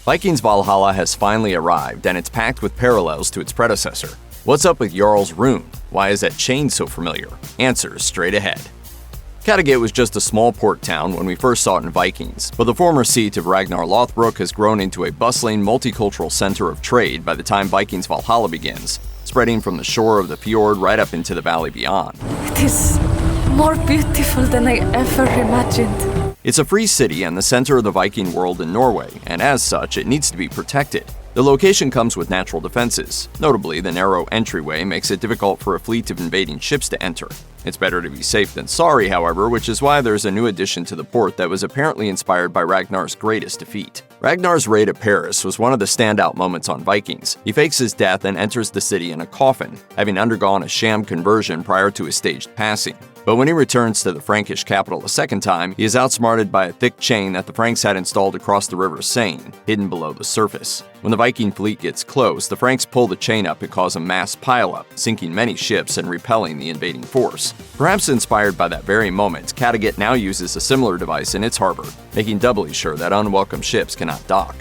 Vikings Valhalla has finally arrived, and it's packed with parallels to its predecessor. What's up with Jarl's rune? Why is that chain so familiar? Answers straight ahead. Kattegat was just a small port town when we first saw it in Vikings, but the former seat of Ragnar Lothbrok has grown into a bustling, multicultural center of trade by the time Vikings Valhalla begins, spreading from the shore of the fjord right up into the valley beyond. It is more beautiful than I ever imagined. It's a free city and the center of the Viking world in Norway, and as such, it needs to be protected. The location comes with natural defenses. Notably, the narrow entryway makes it difficult for a fleet of invading ships to enter. It's better to be safe than sorry, however, which is why there's a new addition to the port that was apparently inspired by Ragnar's greatest defeat. Ragnar's raid at Paris was one of the standout moments on Vikings. He fakes his death and enters the city in a coffin, having undergone a sham conversion prior to his staged passing. But when he returns to the Frankish capital a second time, he is outsmarted by a thick chain that the Franks had installed across the river Seine, hidden below the surface. When the Viking fleet gets close, the Franks pull the chain up and cause a mass pileup, sinking many ships and repelling the invading force. Perhaps inspired by that very moment, Kattegat now uses a similar device in its harbor, making doubly sure that unwelcome ships cannot dock.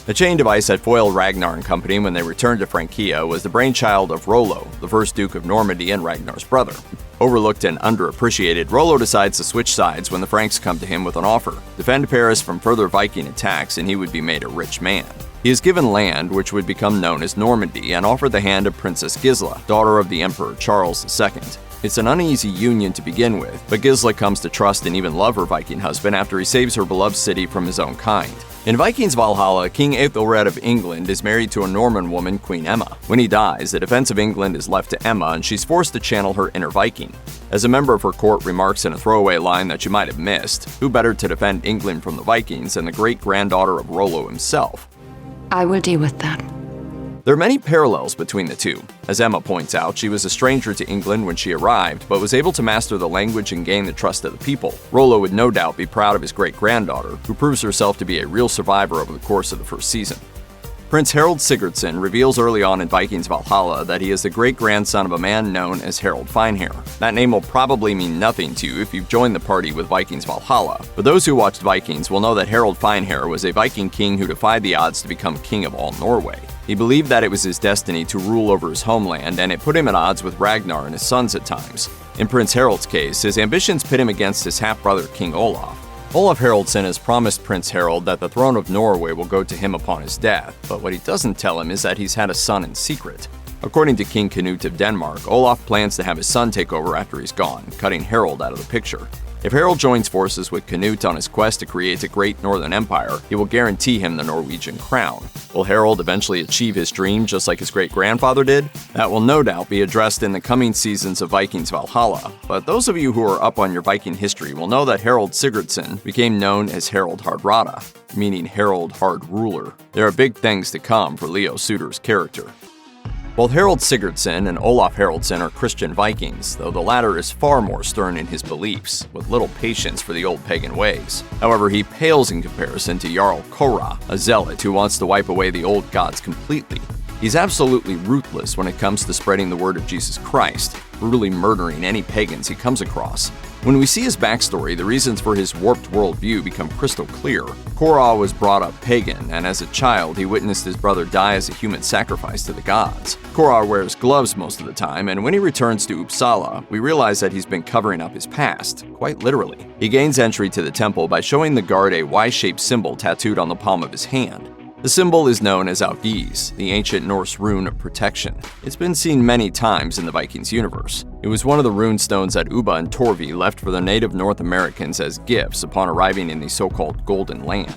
The chain device that foiled Ragnar and company when they returned to Francia was the brainchild of Rollo, the first Duke of Normandy and Ragnar's brother. Overlooked and underappreciated, Rollo decides to switch sides when the Franks come to him with an offer: defend Paris from further Viking attacks and he would be made a rich man. He is given land, which would become known as Normandy, and offered the hand of Princess Gisla, daughter of the Emperor Charles II. It's an uneasy union to begin with, but Gisla comes to trust and even love her Viking husband after he saves her beloved city from his own kind. In Vikings Valhalla, King Ethelred of England is married to a Norman woman, Queen Emma. When he dies, the defense of England is left to Emma, and she's forced to channel her inner Viking. As a member of her court remarks in a throwaway line that you might have missed, who better to defend England from the Vikings than the great-granddaughter of Rollo himself? I will deal with that. There are many parallels between the two. As Emma points out, she was a stranger to England when she arrived, but was able to master the language and gain the trust of the people. Rollo would no doubt be proud of his great-granddaughter, who proves herself to be a real survivor over the course of the first season. Prince Harald Sigurdsson reveals early on in Vikings Valhalla that he is the great-grandson of a man known as Harald Finehair. That name will probably mean nothing to you if you've joined the party with Vikings Valhalla, but those who watched Vikings will know that Harald Finehair was a Viking king who defied the odds to become king of all Norway. He believed that it was his destiny to rule over his homeland, and it put him at odds with Ragnar and his sons at times. In Prince Harald's case, his ambitions pit him against his half-brother King Olaf. Olaf Haraldsson has promised Prince Harald that the throne of Norway will go to him upon his death, but what he doesn't tell him is that he's had a son in secret. According to King Canute of Denmark, Olaf plans to have his son take over after he's gone, cutting Harald out of the picture. If Harald joins forces with Canute on his quest to create a great northern empire, he will guarantee him the Norwegian crown. Will Harald eventually achieve his dream just like his great-grandfather did? That will no doubt be addressed in the coming seasons of Vikings Valhalla, but those of you who are up on your Viking history will know that Harald Sigurdsson became known as Harald Hardrada, meaning Harald Hard Ruler. There are big things to come for Leo Suter's character. Both Harald Sigurdsson and Olaf Haraldsson are Christian Vikings, though the latter is far more stern in his beliefs, with little patience for the old pagan ways. However, he pales in comparison to Jarl Kåre, a zealot who wants to wipe away the old gods completely. He's absolutely ruthless when it comes to spreading the word of Jesus Christ, brutally murdering any pagans he comes across. When we see his backstory, the reasons for his warped worldview become crystal clear. Kåre was brought up pagan, and as a child, he witnessed his brother die as a human sacrifice to the gods. Kåre wears gloves most of the time, and when he returns to Uppsala, we realize that he's been covering up his past, quite literally. He gains entry to the temple by showing the guard a Y-shaped symbol tattooed on the palm of his hand. The symbol is known as Algis, the ancient Norse rune of protection. It's been seen many times in the Vikings universe. It was one of the rune stones that Ubba and Torvi left for the native North Americans as gifts upon arriving in the so-called Golden Land.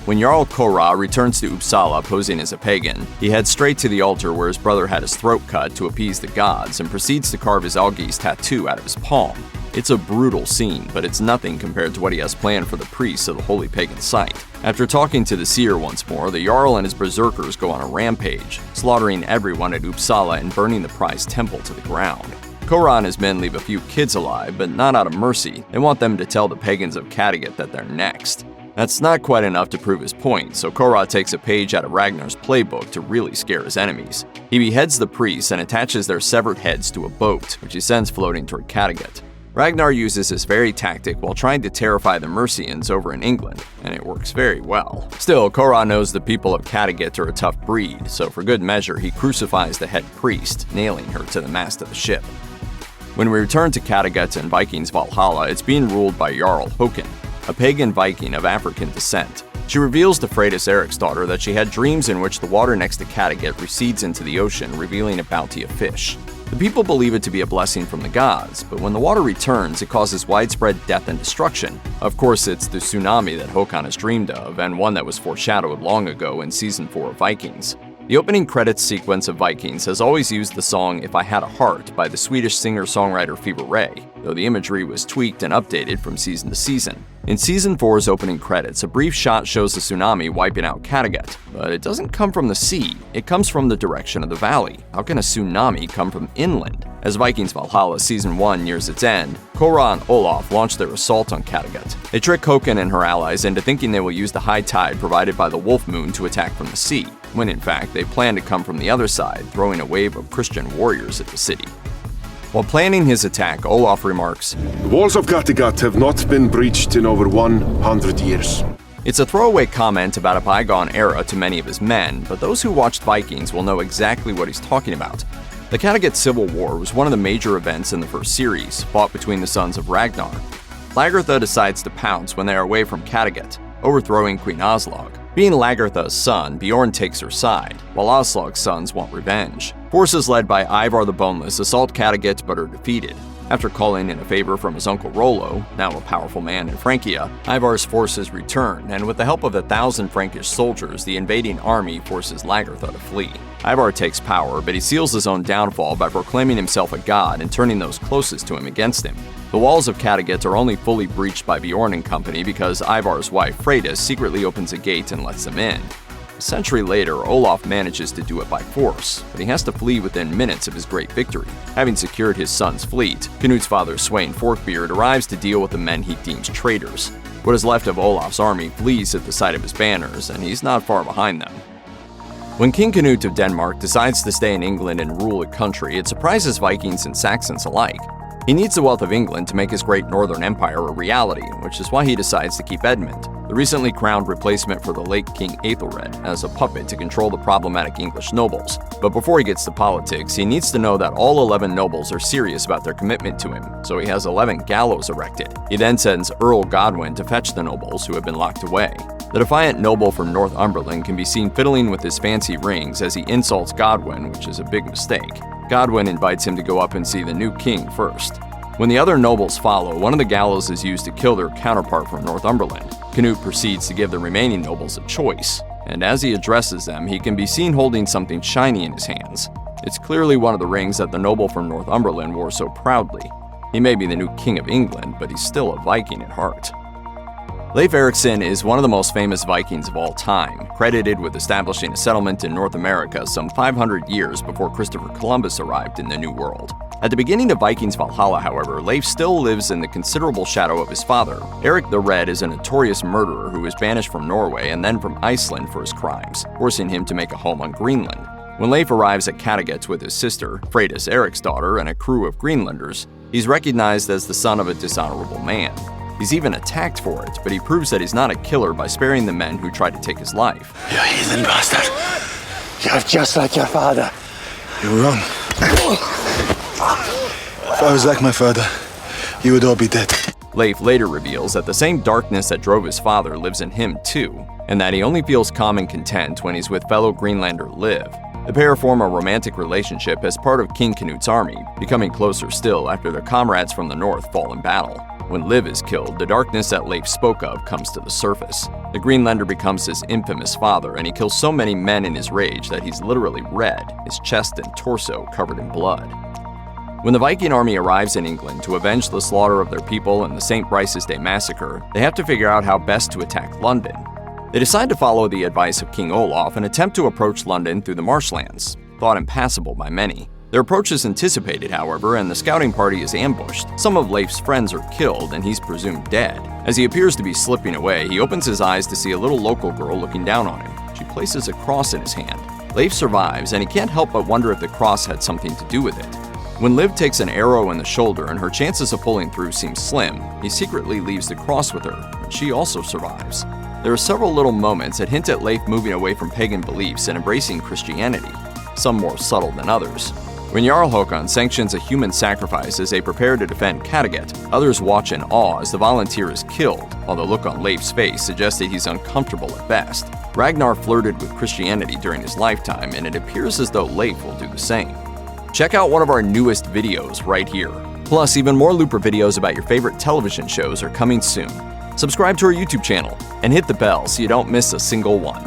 When Jarl Kåre returns to Uppsala posing as a pagan, he heads straight to the altar where his brother had his throat cut to appease the gods and proceeds to carve his Algis tattoo out of his palm. It's a brutal scene, but it's nothing compared to what he has planned for the priests of the holy pagan site. After talking to the seer once more, the Jarl and his berserkers go on a rampage, slaughtering everyone at Uppsala and burning the prized temple to the ground. Kåre and his men leave a few kids alive, but not out of mercy. They want them to tell the pagans of Kattegat that they're next. That's not quite enough to prove his point, so Kåre takes a page out of Ragnar's playbook to really scare his enemies. He beheads the priests and attaches their severed heads to a boat, which he sends floating toward Kattegat. Ragnar uses this very tactic while trying to terrify the Mercians over in England, and it works very well. Still, Kåre knows the people of Kattegat are a tough breed, so for good measure he crucifies the head priest, nailing her to the mast of the ship. When we return to Kattegat in Vikings Valhalla, it's being ruled by Jarl Kåre, a pagan Viking of African descent. She reveals to Freydis Eriksdottir that she had dreams in which the water next to Kattegat recedes into the ocean, revealing a bounty of fish. The people believe it to be a blessing from the gods, but when the water returns, it causes widespread death and destruction. Of course, it's the tsunami that Håkon has dreamed of, and one that was foreshadowed long ago in Season 4 of Vikings. The opening credits sequence of Vikings has always used the song If I Had a Heart by the Swedish singer-songwriter Fever Ray, though the imagery was tweaked and updated from season to season. In Season 4's opening credits, a brief shot shows the tsunami wiping out Kattegat, but it doesn't come from the sea, it comes from the direction of the valley. How can a tsunami come from inland? As Vikings Valhalla Season 1 nears its end, Kåre and Olaf launch their assault on Kattegat. They trick Håkon and her allies into thinking they will use the high tide provided by the wolf moon to attack from the sea, when in fact they plan to come from the other side, throwing a wave of Christian warriors at the city. While planning his attack, Olaf remarks, "The walls of Kattegat have not been breached in over 100 years." It's a throwaway comment about a bygone era to many of his men, but those who watched Vikings will know exactly what he's talking about. The Kattegat Civil War was one of the major events in the first series, fought between the sons of Ragnar. Lagertha decides to pounce when they are away from Kattegat, overthrowing Queen Aslog. Being Lagertha's son, Bjorn takes her side, while Aslog's sons want revenge. Forces led by Ivar the Boneless assault Kattegat but are defeated. After calling in a favor from his uncle Rollo, now a powerful man in Francia, Ivar's forces return, and with the help of 1,000 Frankish soldiers, the invading army forces Lagertha to flee. Ivar takes power, but he seals his own downfall by proclaiming himself a god and turning those closest to him against him. The walls of Kattegat are only fully breached by Bjorn and company because Ivar's wife Freydis secretly opens a gate and lets them in. A century later, Olaf manages to do it by force, but he has to flee within minutes of his great victory. Having secured his son's fleet, Canute's father Sweyn Forkbeard arrives to deal with the men he deems traitors. What is left of Olaf's army flees at the sight of his banners, and he's not far behind them. When King Canute of Denmark decides to stay in England and rule the country, it surprises Vikings and Saxons alike. He needs the wealth of England to make his great northern empire a reality, which is why he decides to keep Edmund, the recently crowned replacement for the late King Æthelred, as a puppet to control the problematic English nobles. But before he gets to politics, he needs to know that all 11 nobles are serious about their commitment to him, so he has 11 gallows erected. He then sends Earl Godwin to fetch the nobles who have been locked away. The defiant noble from Northumberland can be seen fiddling with his fancy rings as he insults Godwin, which is a big mistake. Godwin invites him to go up and see the new king first. When the other nobles follow, one of the gallows is used to kill their counterpart from Northumberland. Canute proceeds to give the remaining nobles a choice, and as he addresses them, he can be seen holding something shiny in his hands. It's clearly one of the rings that the noble from Northumberland wore so proudly. He may be the new king of England, but he's still a Viking at heart. Leif Erikson is one of the most famous Vikings of all time, credited with establishing a settlement in North America some 500 years before Christopher Columbus arrived in the New World. At the beginning of Vikings Valhalla, however, Leif still lives in the considerable shadow of his father. Leif the Red is a notorious murderer who was banished from Norway and then from Iceland for his crimes, forcing him to make a home on Greenland. When Leif arrives at Kattegat with his sister, Freydis Eriksdottir, and a crew of Greenlanders, he's recognized as the son of a dishonorable man. He's even attacked for it, but he proves that he's not a killer by sparing the men who tried to take his life. You heathen bastard! You're just like your father. You're wrong. If I was like my father, you would all be dead. Leif later reveals that the same darkness that drove his father lives in him too, and that he only feels calm and content when he's with fellow Greenlander Liv. The pair form a romantic relationship as part of King Canute's army, becoming closer still after their comrades from the north fall in battle. When Liv is killed, the darkness that Leif spoke of comes to the surface. The Greenlander becomes his infamous father, and he kills so many men in his rage that he's literally red, his chest and torso covered in blood. When the Viking army arrives in England to avenge the slaughter of their people in the St. Brice's Day massacre, they have to figure out how best to attack London. They decide to follow the advice of King Olaf and attempt to approach London through the marshlands, thought impassable by many. Their approach is anticipated, however, and the scouting party is ambushed. Some of Leif's friends are killed, and he's presumed dead. As he appears to be slipping away, he opens his eyes to see a little local girl looking down on him. She places a cross in his hand. Leif survives, and he can't help but wonder if the cross had something to do with it. When Liv takes an arrow in the shoulder and her chances of pulling through seem slim, he secretly leaves the cross with her, and she also survives. There are several little moments that hint at Leif moving away from pagan beliefs and embracing Christianity, some more subtle than others. When Jarl Håkon sanctions a human sacrifice as they prepare to defend Kattegat, others watch in awe as the volunteer is killed, while the look on Leif's face suggests that he's uncomfortable at best. Ragnar flirted with Christianity during his lifetime, and it appears as though Leif will do the same. Check out one of our newest videos right here. Plus, even more Looper videos about your favorite television shows are coming soon. Subscribe to our YouTube channel and hit the bell so you don't miss a single one.